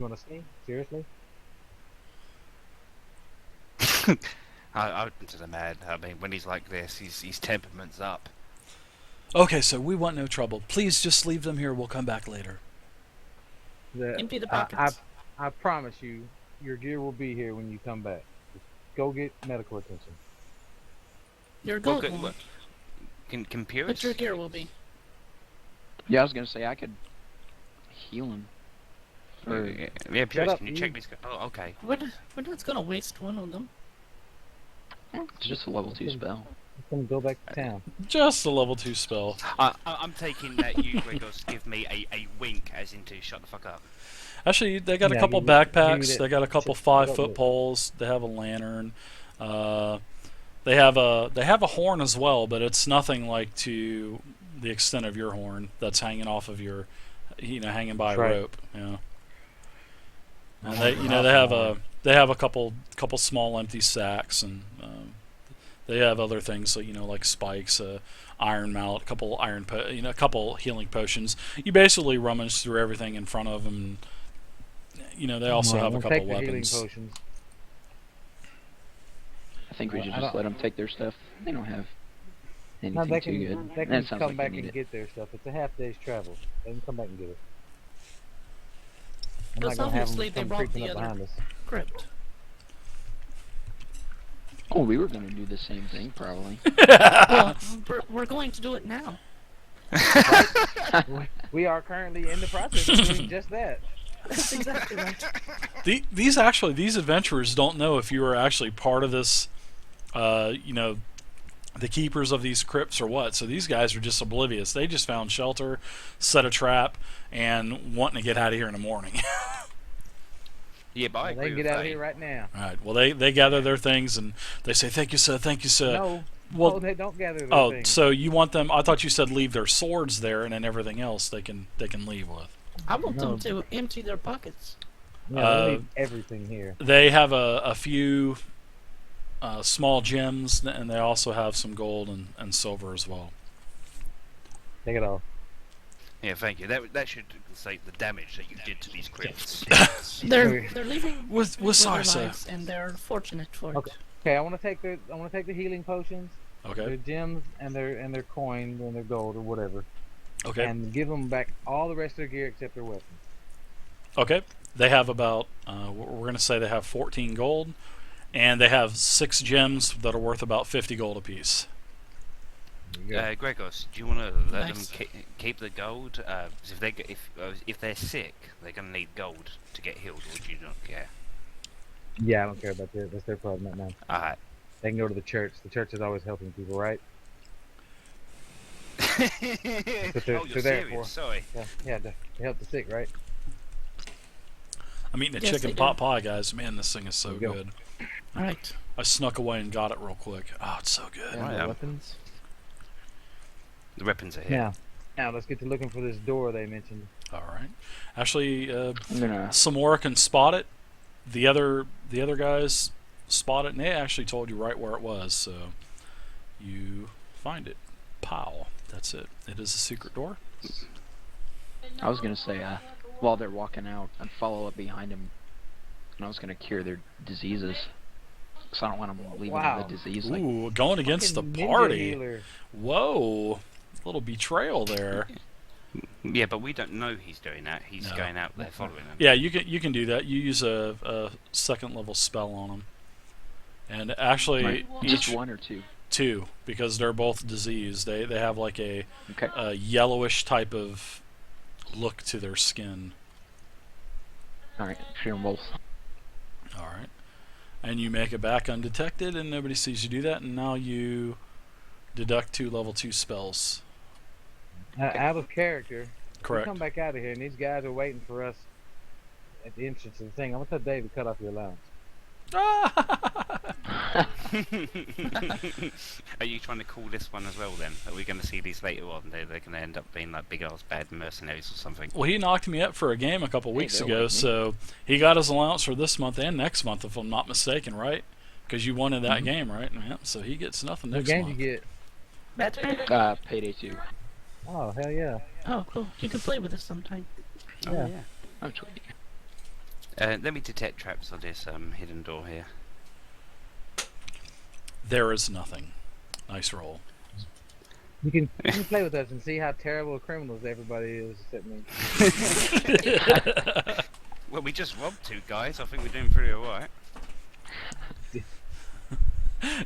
You want to see? Seriously? I wouldn't consider mad. I mean, when he's like this, his temperament's up. Okay, so we want no trouble. Please just leave them here. We'll come back later. Empty the I, I pockets. I promise you, your gear will be here when you come back. Just go get medical attention. Your Well, goat good. won't, Can but Purist? your gear will be. Yeah, I was gonna say I could heal him. Or Yeah, Purist. up, Can you you- check these? Oh, okay. We're not gonna waste one of them. it's just a level 2 spell. I'm gonna go back to town. Just a level 2 spell. I'm taking that you, Gregos, give me a wink, as in to shut the fuck up. Actually, they got a Yeah, couple give me backpacks. that. They got a couple Shut 5-foot up. poles. They have a lantern. They have a horn as well, but it's nothing like to the extent of your horn that's hanging off of your, hanging by That's a right. rope. Yeah. And they have a couple small empty sacks, and they have other things, so, like spikes, iron mallet, a couple healing potions. You basically rummage through everything in front of them. And, they also Well, have a we'll couple take the healing weapons. potions. I think we Well, should I just don't- let them take their stuff. They don't have No, anything they too can good. they That can sounds come like back they need and it. get their stuff. It's a half day's travel. They can come back and get it. I'm Because not gonna have obviously them they come brought creeping the up other behind us. crypt. Oh, we were gonna do the same thing probably. Well, we're going to do it now. We are currently in the process of doing just that. That's exactly right. These adventurers don't know if you are actually part of this, the keepers of these crypts or what. So these guys are just oblivious. They just found shelter, set a trap, and wanting to get out of here in the morning. Yeah, but I They agree can with get out of Faye. here right now. All right. Well, they gather their things and they say, "Thank you, sir. Thank you, sir." No, well, no, they don't gather their oh, things. so you want them? I thought you said leave their swords there, and then everything else they can leave with. I want No. them to empty their pockets. No, they leave everything here. They have a few small gems, and they also have some gold and silver as well. Take it all. Yeah, thank you. That should say the damage that you did to these crypts. They're leaving We're sorry, their sir. lives, and they're fortunate for Okay. Okay, I want to take the healing potions, their Okay. gems, and their coin and their gold or whatever, Okay. and give them back all the rest of their gear except their weapons. Okay. They have about, we're going to say they have 14 gold, and they have 6 gems that are worth about 50 gold apiece. There you go. Gregos, do you want to let Nice. them keep the gold? 'Cause if they're sick, they're gonna need gold to get healed. Or do you not care? Yeah, I don't care about that. That's their problem, not mine. Alright. They can go to the church. The church is always helping people, right? Oh, they're you're there for. serious? Sorry. Yeah, to help the sick, right? I'm eating a Yes, chicken they pot do. pie, guys. Man, this thing is so There you go. good. All right. I snuck away and got it real quick. Oh, it's so good. And Right, the weapons. The weapons are here. Now let's get to looking for this door they mentioned. All right. Actually, I'm gonna. Samora can spot it. The other guys spot it, and they actually told you right where it was. So you find it. Pow. That's it. It is a secret door. I was gonna say while they're walking out, I'd follow up behind them, and I was gonna cure their diseases. Cause I don't want them leaving Wow. with a disease. Like, Ooh, going against the Fucking ninja party. healer. Whoa. Little betrayal there. Yeah, but we don't know he's doing that. He's No. going out there following them. Yeah, you can do that. You use a second level spell on them, and actually right. each Just one or two. 2 because they're both diseased. They have like a Okay. yellowish type of look to their skin. All right. Cure them both. All right, and you make it back undetected, and nobody sees you do that. And now you deduct 2 level 2 spells. Out of character. We Correct. come back out of here, and these guys are waiting for us at the entrance of the thing. I'm gonna tell Dave to cut off your allowance. Are you trying to call this one as well then? Are we going to see these later on? They're going to end up being like big ass bad mercenaries or something. Well, he knocked me up for a game a couple Hey, weeks they're ago, like me. so he got his allowance for this month and next month, if I'm not mistaken, right? Because you wanted that game, right? Yeah, so he gets nothing What next game month. you get? Batman. Payday 2. Oh hell yeah! Oh, cool. You can play with us sometime. Oh, Yeah. yeah. I'm tweeting. Let me detect traps on this hidden door here. There is nothing. Nice roll. You can play with us and see how terrible criminals everybody is except me. Well, we just robbed 2 guys. I think we're doing pretty alright.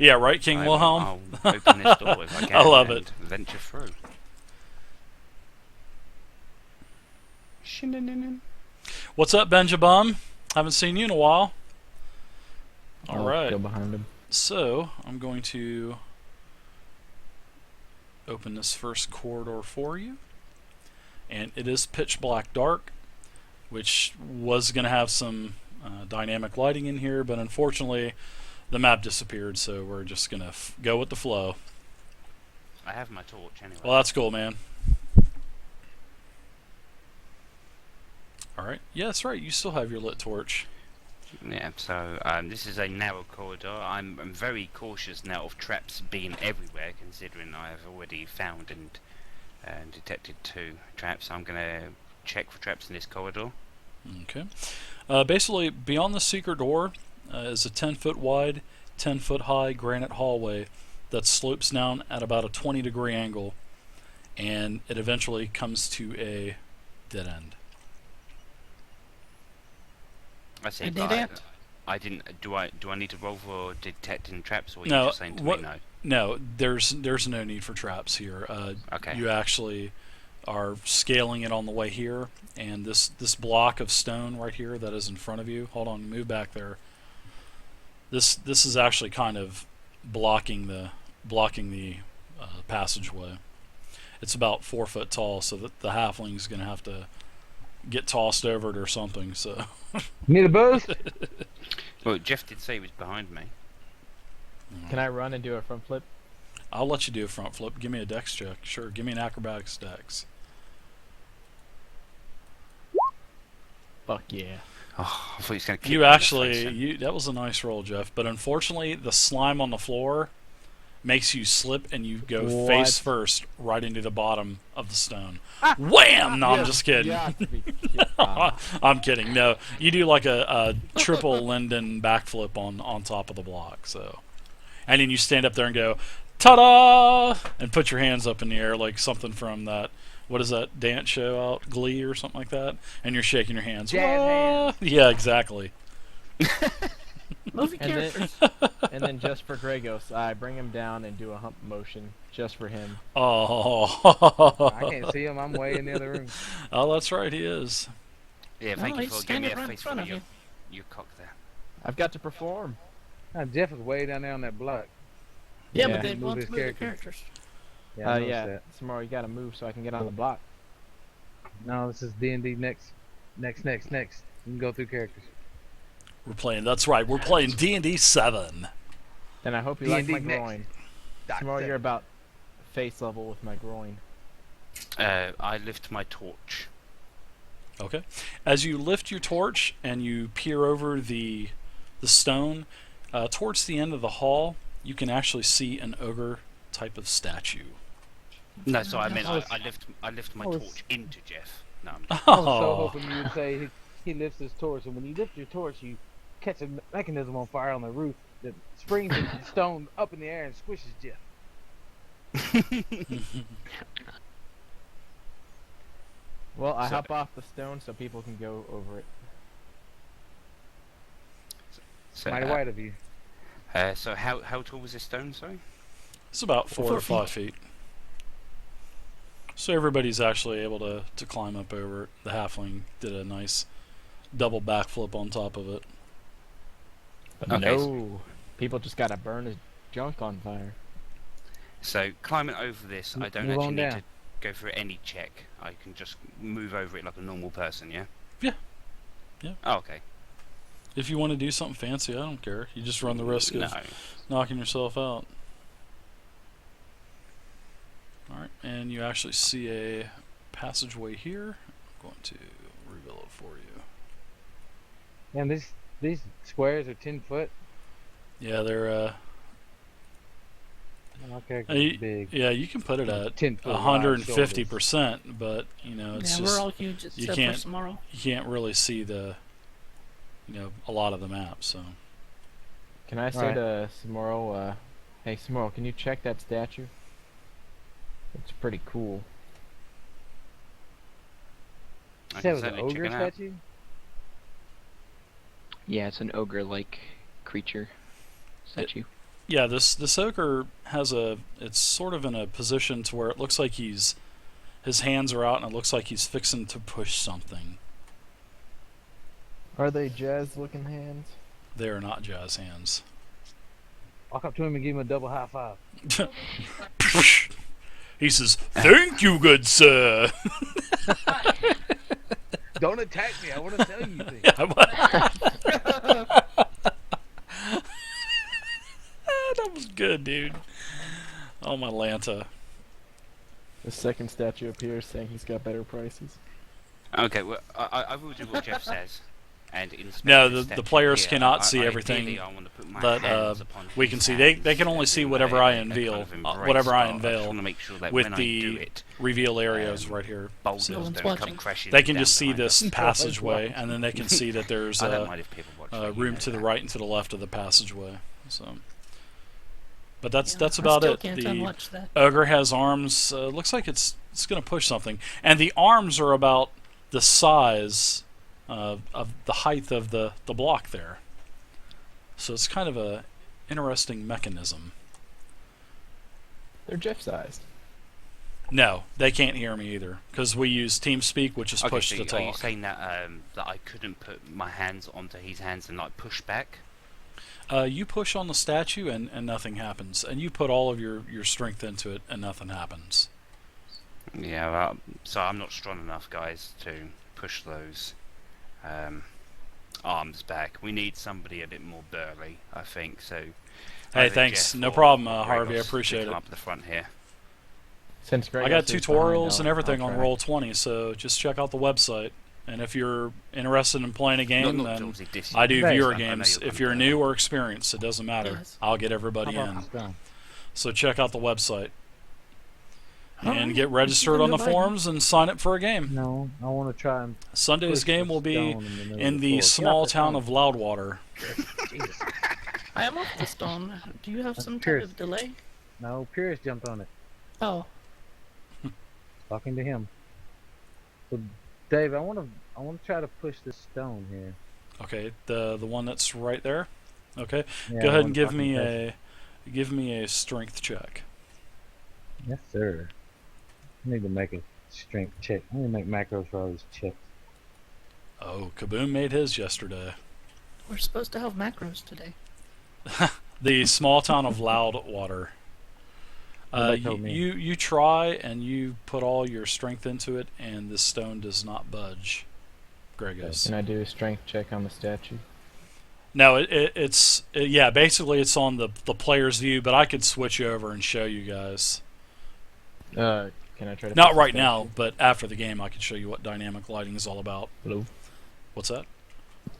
Yeah, right, King Wilhelm? I'll open this door if I can. I love and it. Venture through. Shin-nin-nin-nin. What's up, Benjabum? Haven't seen you in a while. All I'll right. Go behind him. So, I'm going to open this first corridor for you. And it is pitch black dark, which was going to have some dynamic lighting in here, but unfortunately the map disappeared, so we're just going to go with the flow. I have my torch anyway. Well, that's cool, man. Alright. Yeah, that's right. You still have your lit torch. Yeah, so this is a narrow corridor. I'm very cautious now of traps being everywhere, considering I have already found and detected 2 traps. I'm going to check for traps in this corridor. Okay. Basically, beyond the secret door is a 10-foot wide, 10-foot high granite hallway that slopes down at about a 20-degree angle, and it eventually comes to a dead end. I see. A but dead end? I didn't. Do I need to roll for detecting traps, or are you No, just saying to what- me no? No, there's no need for traps here. Okay. You actually are scaling it on the way here, and this block of stone right here that is in front of you. Hold on, move back there. This is actually kind of blocking the passageway. It's about 4 foot tall, so that the halfling's gonna have to get tossed over it or something. So Need a boost? Well, Jeff did say he was behind me. Can I run and do a front flip? I'll let you do a front flip. Give me a dex check. Sure, give me an acrobatics dex. Fuck yeah. Oh, I thought he was going to kick You me in the actually, face then. that was a nice roll, Jeff. But unfortunately, the slime on the floor makes you slip, and you go What? face first right into the bottom of the stone. Wham! No, I'm Yeah, just kidding. you have to be kidding. I'm kidding. No, you do like a triple Linden backflip on top of the block. So, and then you stand up there and go, ta-da! And put your hands up in the air like something from that. What is that dance show out? Glee or something like that? And you're shaking your hands. Jazz hands. Wah! Yeah, exactly. Movie And then- characters. And then just for Gregos, I bring him down and do a hump motion just for him. Oh. I can't see him. I'm way in the other room. Oh, that's right. He is. Yeah, thank No, you he's for giving me standing a right in face front for of your, you. your cock there. I've got to perform. Jeff is way down there on that block. Yeah, Yeah. but they Move want his to move the character. characters. Yeah, I noticed Yeah. that. Tomorrow you gotta move so I can get on the block. No, this is D&D next. You can go through characters. We're playing. That's right. We're playing D&D 7. Then I hope you like D&D my next. groin. Dot Tomorrow seven. you're about face level with my groin. I lift my torch. Okay. As you lift your torch and you peer over the stone, towards the end of the hall, you can actually see an ogre type of statue. No, so I meant I was- I lift my I was- torch into Jeff. No, I'm I was so Oh. hoping you would say he lifts his torch, and when you lift your torch, you catch a mechanism on fire on the roof that springs the stone up in the air and squishes Jeff. Well, I So- hop off the stone so people can go over it. so, Mighty white of you. so how tall was this stone, sorry? It's about 4 to 4 5 feet. So everybody's actually able to climb up over it. The halfling did a nice double backflip on top of it. But Okay. no, people just gotta burn his junk on fire. So climbing over this, I don't Move actually on need down. to go through any check. I can just move over it like a normal person, yeah? Yeah. Yeah. Oh, okay. If you want to do something fancy, I don't care. You just run the risk of No. knocking yourself out. Alright, and you actually see a passageway here. I'm going to reveal it for you. And these squares are 10 foot. Yeah, they're My character's you- big. yeah, you can put it at 10 foot wide 150%, but you know, it's Yeah, just we're all huge you except for can't- tomorrow. you can't really see the a lot of the map. So Can I say Right. to Samoro, hey Samoro, can you check that statue? It's pretty cool. I Said can it was an certainly check ogre it out. statue? Yeah, it's an ogre-like creature statue. yeah, this ogre has it's sort of in a position to where it looks like his hands are out and it looks like he's fixing to push something. Are they jazz-looking hands? They are not jazz hands. Walk up to him and give him a double high five. He says, "Thank you, good sir." Don't attack me. I want to tell you things. That was good, dude. Oh my Lanta. The second statue appears saying he's got better prices. Okay, well, I will do what Jeff says. And inspect No, this the statue players here. cannot see Ideally, everything I want to put my that hands upon we his can see. hands They can only and see do whatever a- I a kind unveil, of embrace, whatever I but unveil just want to make sure that with when I the do it, reveal areas right here. boulders So one's don't come watching. crashing they can down just see behind this us. passageway, and then they can see that there's I don't mind if people watch. but you room know to the that. right and to the left of the passageway. So, but that's Yeah, that's I about still it. Can't The unwatch that. ogre has arms. Looks like it's going to push something, and the arms are about the size of the height of the block there. So it's kind of a interesting mechanism. They're Jeff-sized. No, they can't hear me either because we use TeamSpeak, which is Okay, push so to are you talk. saying that that I couldn't put my hands onto his hands and like push back? You push on the statue and nothing happens, and you put all of your strength into it and nothing happens. Yeah, well, so I'm not strong enough, guys, to push those arms back. We need somebody a bit more burly, I think. So, Hey, either thanks. Jeff No or problem, Gregos Harvey. I to appreciate come it. up the front here. Since Greg I got is tutorials behind, and everything I'll on try. Roll20, so just check out the website. And if you're interested in playing a game, Not then obviously dissing I do you, Right. viewer I know games. you're If you're gonna- new or experienced, it doesn't matter. Yes. I'll get everybody How in. about stone? So check out the website and Alright, get registered on the goodbye. forums and sign up for a game. No, I want to try and Sunday's push game the will be stone in the middle in of the floor. Get small off the town stone. of Loudwater. Jesus. I am off the stone. Do you have some type Pierce. of delay? No, Pierce jumped on it. Oh, Talking to him. So, Dave, I want to try to push this stone here. Okay, the one that's right there. Okay, Yeah, go I ahead wanna and give fucking me a strength check. Yes, sir. I need to make a strength check. I need to make macros for all these checks. Oh, Kaboom made his yesterday. we're supposed to have macros today. The small town of Loudwater. Nobody told me. You try and you put all your strength into it, and the stone does not budge. Gregos. Can I do a strength check on the statue? No, yeah. Basically, it's on the player's view, but I could switch over and show you guys. Can I try to? Not push the right now, statue? but after the game, I could show you what dynamic lighting is all about. Hello. What's that?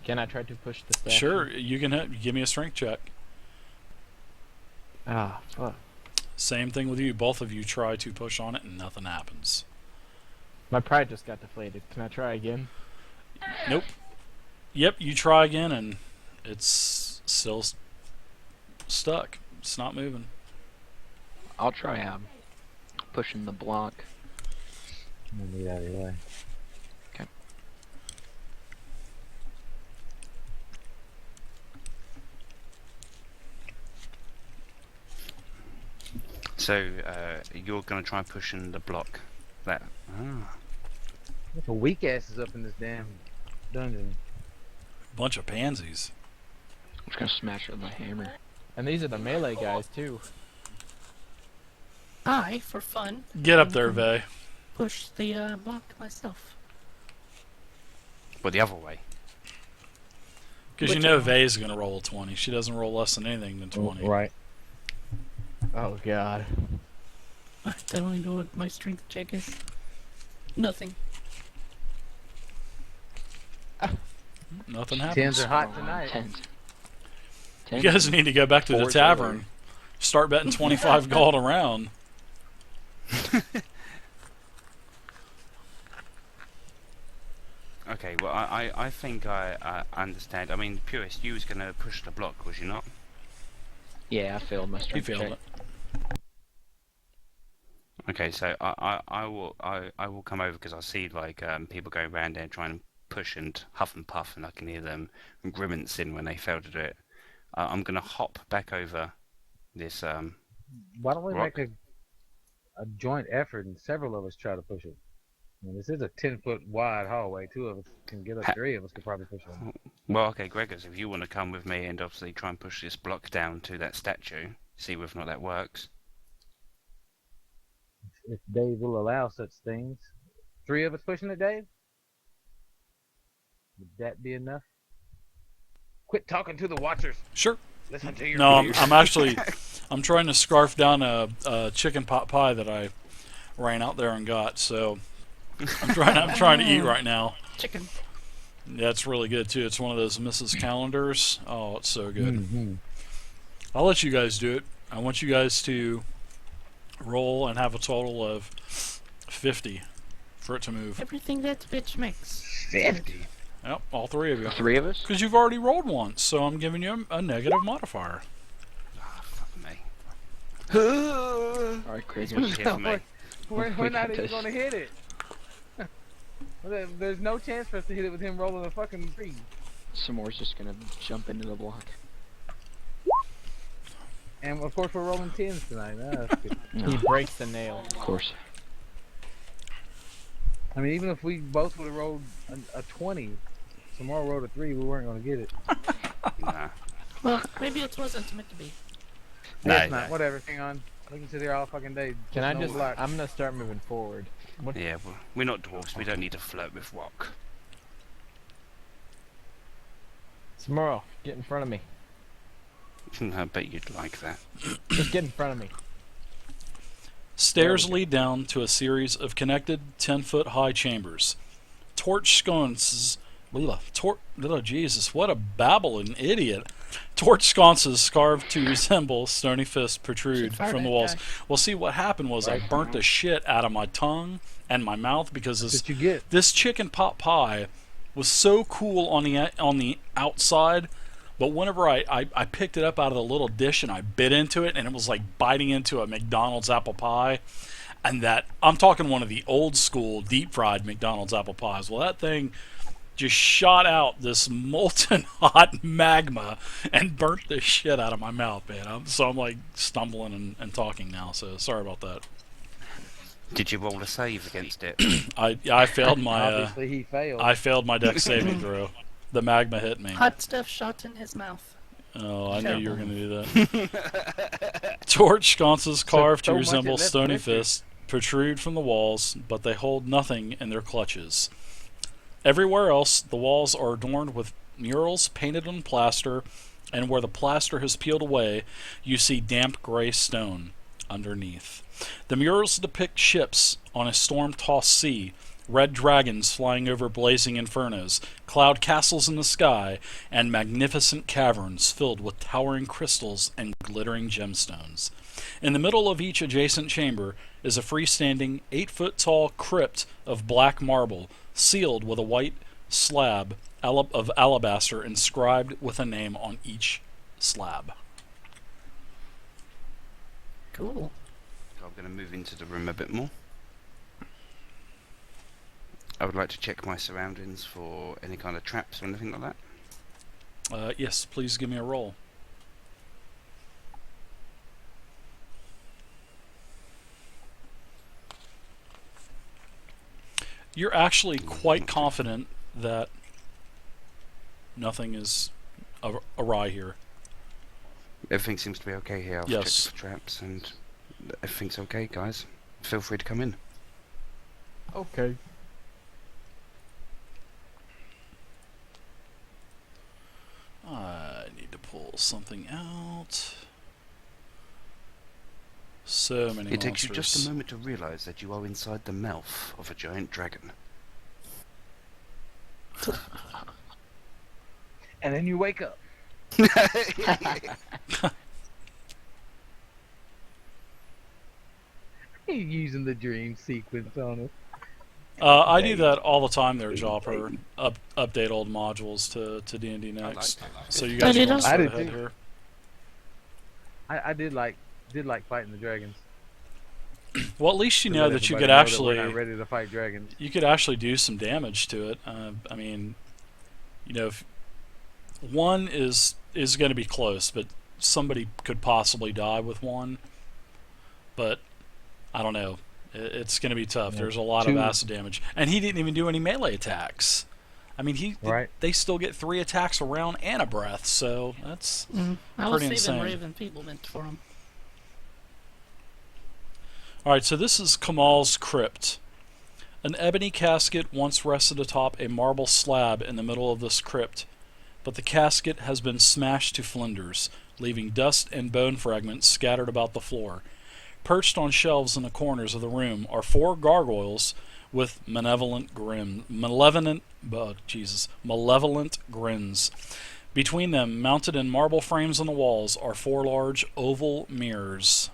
Can I try to push the statue? Sure, you can give me a strength check. Ah, fuck. Same thing with you. Both of you try to push on it, and nothing happens. My pride just got deflated. Can I try again? Nope. Yep, you try again, and it's still stuck. It's not moving. I'll try pushing the block. I'm gonna get out of your way. So you're gonna try pushing the block. That. Ah. What the weak asses up in this damn dungeon. Bunch of pansies. I'm just gonna smash it with my hammer. And these are the melee guys too. I, for fun, Get up there, Vay. push the block myself. Well, the other way. Because you Which know one? Vay's going to roll a 20. She doesn't roll less than anything than 20. Right. Oh god. I don't even know what my strength check is. Nothing. Nothing Tens happens. are hot Oh, tonight. Tens. You guys need to go back to the Fours are tavern. Start betting 25 gold around. Okay, Okay, well, I think I understand. I mean, Purist, you was going to push the block, was you not? Yeah, I failed my He strength failed check. it. Okay, so I will come over because I see like people going around there trying to push and huff and puff, and I can hear them grimacing when they fail to do it. I'm gonna hop back over this Why don't we rock. make a joint effort and several of us try to push it? I mean, this is a 10-foot wide hallway. Two of us can get up. Ha- Three of us could probably push it. Well, okay, Gregors, if you want to come with me and obviously try and push this block down to that statue, see whether or not that works. If Dave will allow such things. Three of us pushing it, Dave? Would that be enough? Quit talking to the watchers. Sure. Listen to your No, peers. I'm actually I'm trying to scarf down a chicken pot pie that I ran out there and got. So I'm trying to eat right now. Chicken. Yeah, it's really good too. It's one of those Mrs. Calendars. Oh, it's so good. Mhm. I'll let you guys do it. I want you guys to roll and have a total of 50 for it to move. Everything that bitch makes. 50. Yep, all three of you. The three of us? Because you've already rolled once, so I'm giving you a negative modifier. Ah, fuck me. Alright, Craig. Here for me. We're We not got even this. going to hit it. There's no chance for us to hit it with him rolling a fucking 3. Samore's just gonna jump into the block. And of course we're rolling 10s tonight. That's good. He breaks the nail. Of course. I mean, even if we both would have rolled a 20, Samora rolled a 3, we weren't going to get it. Nah. Well, maybe it wasn't meant to be. No, It's not. no. Whatever. Hang on. We can sit here all fucking day. Can I no just? block. I'm gonna start moving forward. What? Yeah, well, we're not dwarves. We don't need to flirt with rock. Samoro, get in front of me. I bet you'd like that. Just get in front of me. Stairs There we go. lead down to a series of connected 10-foot high chambers. Torch sconces. Jesus, what a babbling idiot. Torch sconces carved to resemble stony fists protrude Should fire from the that walls. guy. Well, see, what happened was I Right. burnt the shit out of my tongue and my mouth because That's this what you get. this chicken pot pie was so cool on the outside, but whenever I picked it up out of the little dish and I bit into it, and it was like biting into a McDonald's apple pie. And that, I'm talking one of the old school deep fried McDonald's apple pies. Well, that thing just shot out this molten hot magma and burnt the shit out of my mouth, man. I'm like stumbling and talking now, so sorry about that. Did you roll a save against it? I failed my Obviously, he failed. I failed my dex saving throw. The magma hit me. Hot stuff shot in his mouth. Oh, I knew you were going to do that. Torch sconces carved so to much resemble it left stony pictures. fists protrude from the walls, but they hold nothing in their clutches. Everywhere else, the walls are adorned with murals painted on plaster, and where the plaster has peeled away, you see damp gray stone underneath. The murals depict ships on a storm-tossed sea, red dragons flying over blazing infernos, cloud castles in the sky, and magnificent caverns filled with towering crystals and glittering gemstones. In the middle of each adjacent chamber is a freestanding 8-foot-tall crypt of black marble, sealed with a white slab of alabaster inscribed with a name on each slab. Cool. So I'm going to move into the room a bit more. I would like to check my surroundings for any kind of traps or anything like that. Yes, please give me a roll. You're actually quite confident that nothing is awry here. Everything seems to be okay here. I've Yes. checked for traps and everything's okay, guys. Feel free to come in. Okay. I need to pull something out. So many It takes monsters. you just a moment to realise that you are inside the mouth of a giant dragon. and then you wake up. You're using the dream sequence on us. I do that all the time there, Jopper. Update old modules to D&D I like Next. that. So you I guys did are also. I start did ahead too. here. I did like fighting the dragons. Well, at least you To know let that you everybody could know that actually we're not ready to fight dragons. do some damage to it. I mean, you know, if one is going to be close, but somebody could possibly die with one. But I don't know. It's going to be tough. Yeah. There's a lot of Two. acid damage, and he didn't even do any melee attacks. I mean, Right. they still get 3 attacks a round and a breath, so that's I was Pretty saving insane. Raven Feeblement for him. all right. So this is Kamal's crypt. An ebony casket once rested atop a marble slab in the middle of this crypt, but the casket has been smashed to flinders, leaving dust and bone fragments scattered about the floor. Perched on shelves in the corners of the room are 4 gargoyles with malevolent grins. Between them, mounted in marble frames on the walls, are 4 large oval mirrors.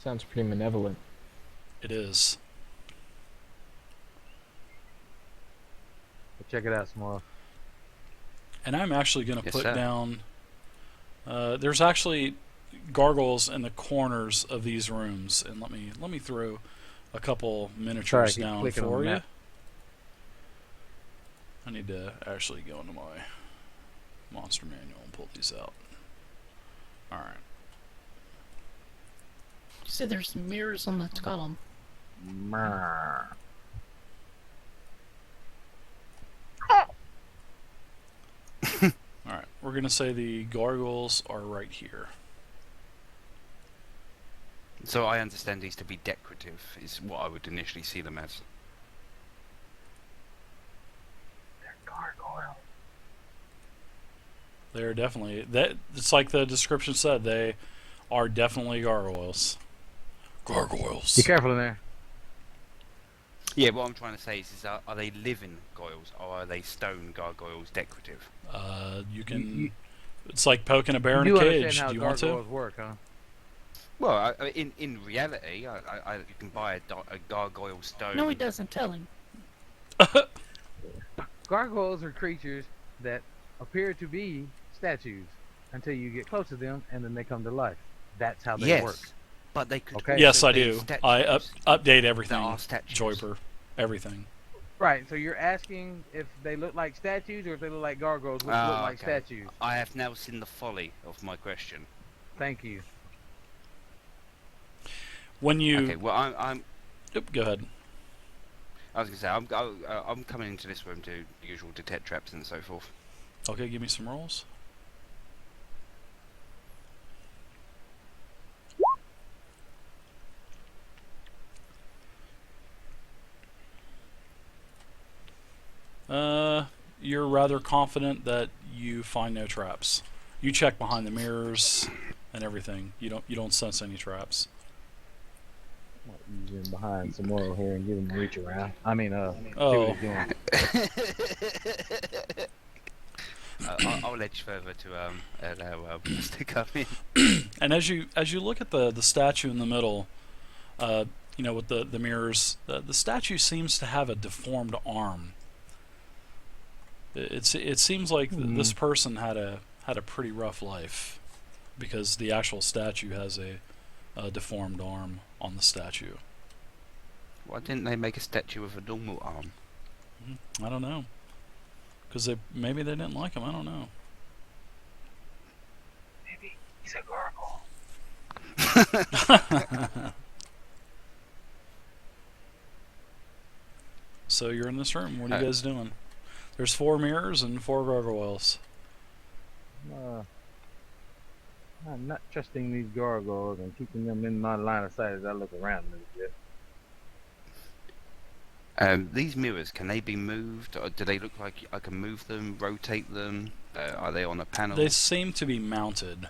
Sounds pretty malevolent. It is. But check it out some more. And I'm actually going to Yes, put sir. down... there's actually gargoyles in the corners of these rooms, and let me throw a couple miniatures keep down clicking on for the you. map. I need to actually go into my monster manual and pull these out. Alright. You said there's mirrors on the column. Brr. Alright, we're going to say the gargoyles are right here. So I understand these to be decorative, is what I would initially see them as. Gargoyle. They're definitely... It's like the description said, they are definitely gargoyles. Gargoyles. Be careful in there. Yeah, what I'm trying to say is are they living gargoyles, or are they stone gargoyles decorative? You can... You- it's like poking a bear in You a understand cage. how Do you want to? gargoyles work, huh? Well, in reality, you can buy a gargoyle stone. No, he doesn't. Tell him. Gargoyles are creatures that appear to be statues until you get close to them, and then they come to life. That's how they Yes, work. but they could. Okay. also Yes, I be do. statues I update that everything. are statues. Joyper. Everything. Right. So you're asking if they look like statues or if they look like gargoyles, which look Ah, like okay. statues. I have now seen the folly of my question. Thank you. When you... Okay, well I'm Yep, go ahead. I was gonna say I'm coming into this room to the usual detect traps and so forth. Okay, give me some rolls. You're rather confident that you find no traps. You check behind the mirrors and everything. You don't sense any traps. He's in behind some more here and give him a reach around. I mean, see Oh. what he's doing. I'll edge further to allow Mr. to come in. And as you look at the statue in the middle, you know, with the mirrors, the statue seems to have a deformed arm. It seems like this person had a pretty rough life, because the actual statue has a deformed arm on the statue. Why didn't they make a statue with a normal arm? I don't know, because maybe they didn't like him. I don't know. Maybe he's a gargoyle. So you're in this room. What are you guys doing? There's 4 mirrors and 4 gargoyles. I'm not trusting these gargoyles and keeping them in my line of sight as I look around a little bit. These mirrors, can they be moved? Or do they look like I can move them, rotate them? Are they on a panel? They seem to be mounted.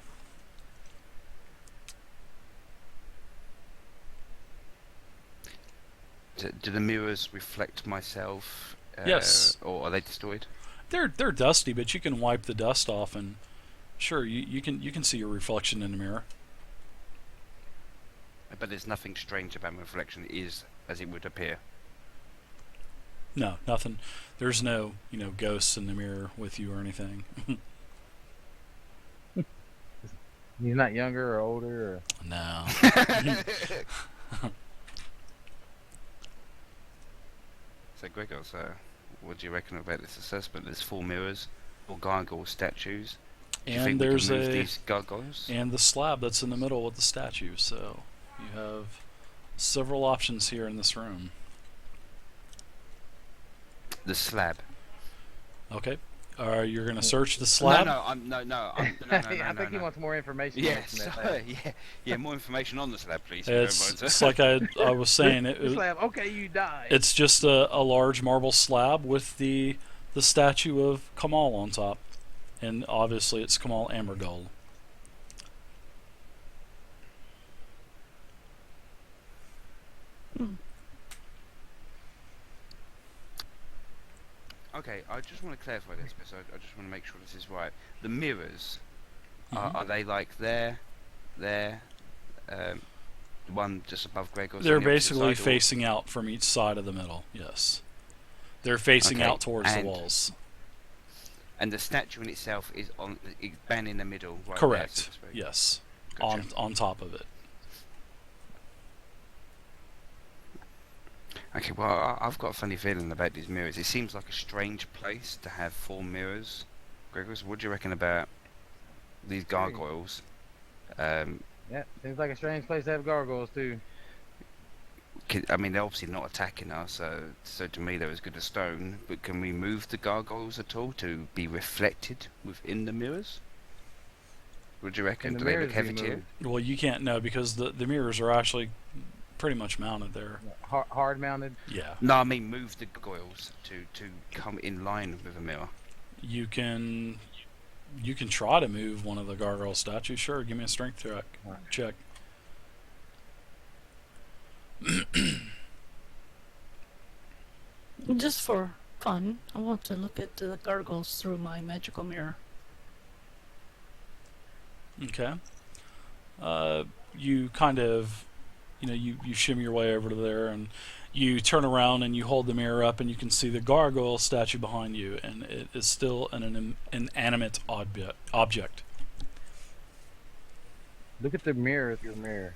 Do the mirrors reflect myself? Yes. Or are they destroyed? They're dusty, but you can wipe the dust off, and sure, you can see your reflection in the mirror. But there's nothing strange about my reflection. It is as it would appear. No, nothing. There's no, ghosts in the mirror with you or anything. He's not younger or older or. No. So Gregor, what do you reckon about this assessment? There's 4 mirrors, 4 gargoyle statues. Do you And think we there's can move these gargoyles? and the slab that's in the middle with the statue. So you have several options here in this room. The slab. Okay. You're gonna search the slab. No, I think he wants more information. Yes, on that. yeah, more information on the slab, please. It's like I was saying. Slab. Okay, you die. It's just a large marble slab with the statue of Kamal on top, and obviously it's Kamal Amergold. Okay, I just want to clarify this because I just want to make sure this is right. The mirrors, are they like there, the one just above Gregor's? They're on the opposite basically side, or- facing out from each side of the middle. Yes, they're facing Okay, out towards the and- walls. And the statue in itself is bang in the middle, right? Correct. There, so to speak. Yes, Gotcha. on top of it. Okay, well, I've got a funny feeling about these mirrors. It seems like a strange place to have 4 mirrors. Gregor, what do you reckon about these gargoyles? Yeah, seems like a strange place to have gargoyles too. I mean, they're obviously not attacking us, so to me they're as good as stone. But can we move the gargoyles at all to be reflected within the mirrors? What do you reckon? Can the Do they look mirrors heavy be to you? moved? Well, you can't know because the mirrors are actually pretty much mounted there. Hard mounted. Yeah, No, I mean move the gargoyles to come in line with a mirror. you can try to move one of the gargoyle statues. Sure, give me a strength check. Right. Check. Just for fun, I want to look at the gargoyles through my magical mirror. Okay. You kind of, you shimmy your way over to there, and you turn around and you hold the mirror up, and you can see the gargoyle statue behind you, and it is still an inanimate object. Look at the mirror with your mirror.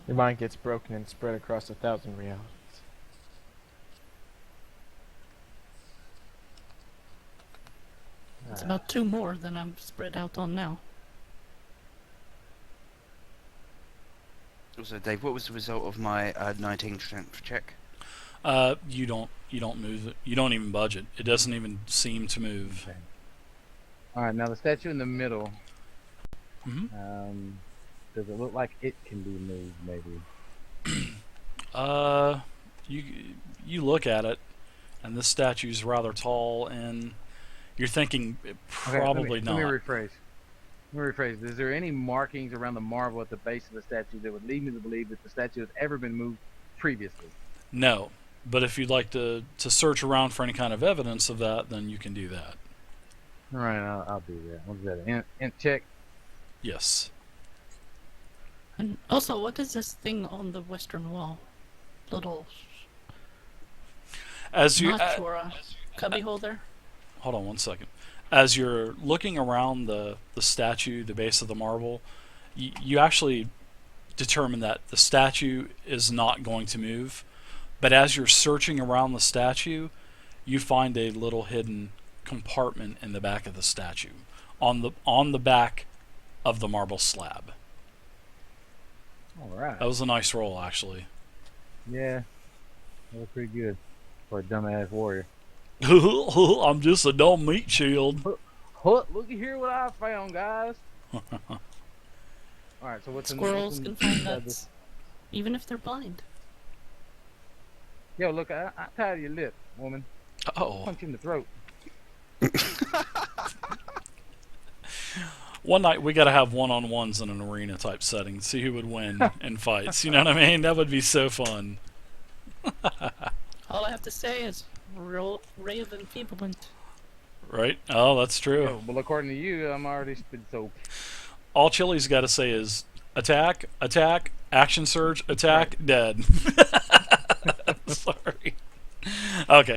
Your mind gets broken and spread across 1,000 realities. It's about 2 more than I'm spread out on now. Also, Dave, what was the result of my 19 strength check? You don't move it. You don't even budge it. It doesn't even seem to move. Okay. All right, now the statue in the middle. hmm Does it look like it can be moved? Maybe. You look at it, and this statue's rather tall, and you're thinking probably Let not. me rephrase. Is there any markings around the marble at the base of the statue that would lead me to believe that the statue has ever been moved previously? No, but if you'd like to search around for any kind of evidence of that, then you can do that. All right, I'll do that. What's that? Int check. Yes. And also, what is this thing on the western wall? Little As you notch or a cubbyhole there? hold on one second. As you're looking around the statue, the base of the marble, you actually determine that the statue is not going to move. But as you're searching around the statue, you find a little hidden compartment in the back of the statue, on the back of the marble slab. All right. That was a nice roll, actually. Yeah, that was pretty good for a dumbass warrior. I'm just a dumb meat shield. Look here what I found, guys. All right, so what's Squirrels can find inside nuts, even if they're blind. Yo, look, I tied your lip, woman. Oh. Punch you in the throat. One night we gotta have one-on-ones in an arena type setting. See who would win in fights. You know what I mean? That would be so fun. All I have to say is ray of enfeeblement. Right? Oh, that's true. Yo, well, according to you, I'm already spit soap. all Chili's got to say is attack, attack, action surge, attack, dead. Sorry. Okay.